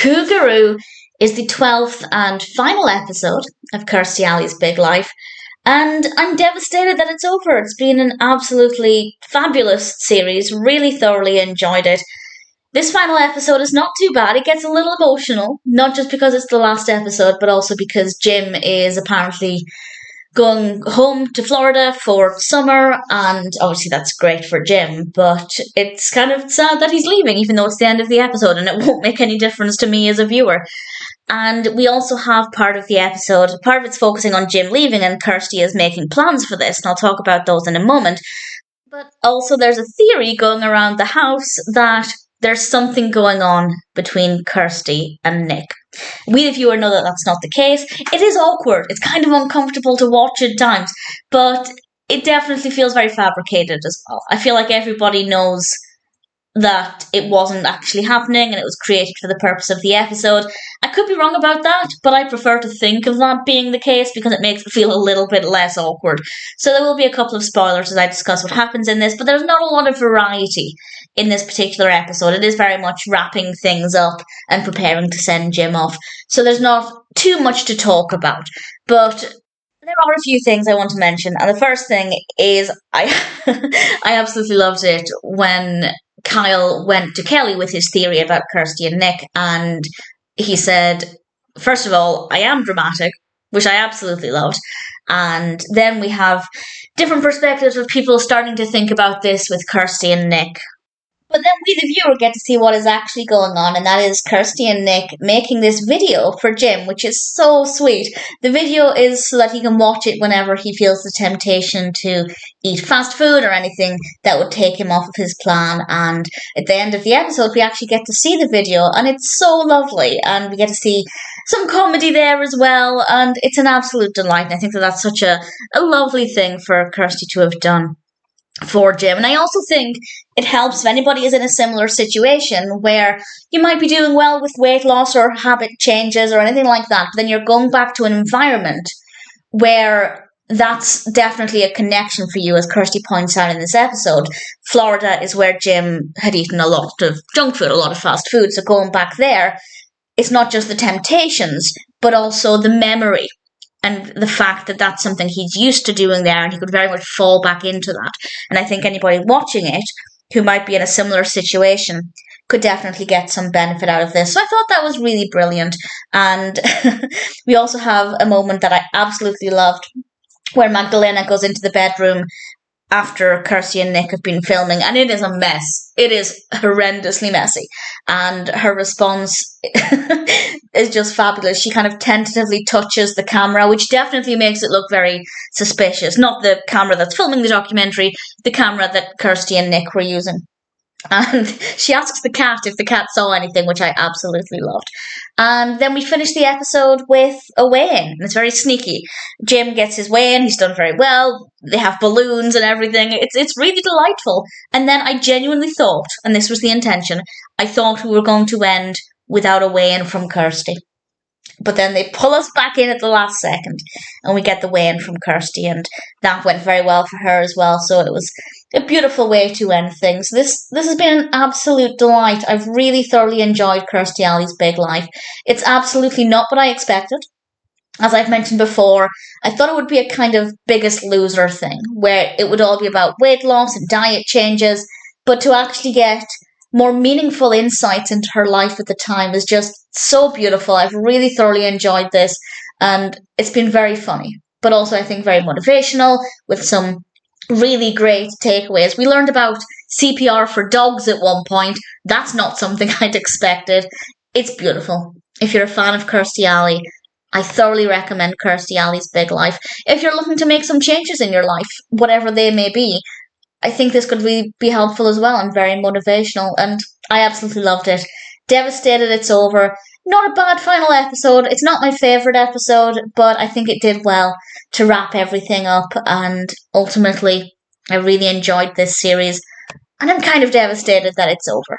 Cou-Ga-Roo is the 12th and final episode of Kirstie Alley's Big Life, and I'm devastated that it's over. It's been an absolutely fabulous series, really thoroughly enjoyed it. This final episode is not too bad. It gets a little emotional, not just because it's the last episode, but also because Jim is apparently going home to Florida for summer, and obviously that's great for Jim, but it's kind of sad that he's leaving, even though it's the end of the episode, and it won't make any difference to me as a viewer. And we also have part of the episode, part of it's focusing on Jim leaving, and Kirstie is making plans for this, and I'll talk about those in a moment. But also there's a theory going around the house that there's something going on between Kirstie and Nick. We, the viewer, know that that's not the case. It is awkward. It's kind of uncomfortable to watch at times, but it definitely feels very fabricated as well. I feel like everybody knows that it wasn't actually happening and it was created for the purpose of the episode. I could be wrong about that, but I prefer to think of that being the case because it makes it feel a little bit less awkward. So there will be a couple of spoilers as I discuss what happens in this, but there's not a lot of variety in this particular episode. It is very much wrapping things up and preparing to send Jim off. So there's not too much to talk about, but there are a few things I want to mention. And the first thing is I absolutely loved it when Kyle went to Kelly with his theory about Kirstie and Nick, and he said, first of all, I am dramatic, which I absolutely loved. And then we have different perspectives of people starting to think about this with Kirstie and Nick. But then we, the viewer, get to see what is actually going on, and that is Kirstie and Nick making this video for Jim, which is so sweet. The video is so that he can watch it whenever he feels the temptation to eat fast food or anything that would take him off of his plan. And at the end of the episode, we actually get to see the video, and it's so lovely. And we get to see some comedy there as well, and it's an absolute delight. And I think that that's such a lovely thing for Kirstie to have done for Jim. And I also think it helps if anybody is in a similar situation where you might be doing well with weight loss or habit changes or anything like that, but then you're going back to an environment where that's definitely a connection for you, as Kirstie points out in this episode. Florida is where Jim had eaten a lot of junk food, a lot of fast food, so going back there, it's not just the temptations, but also the memory and the fact that that's something he's used to doing there, and he could very much fall back into that. And I think anybody watching it who might be in a similar situation could definitely get some benefit out of this. So I thought that was really brilliant. And we also have a moment that I absolutely loved where Magdalena goes into the bedroom after Kirstie and Nick have been filming, and it is a mess. It is horrendously messy. And her response is just fabulous. She kind of tentatively touches the camera, which definitely makes it look very suspicious. Not the camera that's filming the documentary, the camera that Kirstie and Nick were using. And she asks the cat if the cat saw anything, which I absolutely loved. And then we finish the episode with a weigh-in, and it's very sneaky. Jim gets his weigh-in, he's done very well, they have balloons and everything, it's really delightful. And then I genuinely thought, and this was the intention, I thought we were going to end without a weigh-in from Kirstie. But then they pull us back in at the last second, and we get the weigh-in from Kirstie, and that went very well for her as well, so it was a beautiful way to end things. This has been an absolute delight. I've really thoroughly enjoyed Kirstie Alley's Big Life. It's absolutely not what I expected. As I've mentioned before, I thought it would be a kind of Biggest Loser thing, where it would all be about weight loss and diet changes, but to actually get more meaningful insights into her life at the time is just so beautiful. I've really thoroughly enjoyed this, and it's been very funny, but also I think very motivational with some really great takeaways. We learned about CPR for dogs at one point. That's not something I'd expected. It's beautiful. If you're a fan of Kirstie Alley, I thoroughly recommend Kirstie Alley's Big Life. If you're looking to make some changes in your life, whatever they may be, I think this could really be helpful as well and very motivational, and I absolutely loved it. Devastated it's over. Not a bad final episode. It's not my favourite episode, but I think it did well to wrap everything up, and ultimately I really enjoyed this series, and I'm kind of devastated that it's over.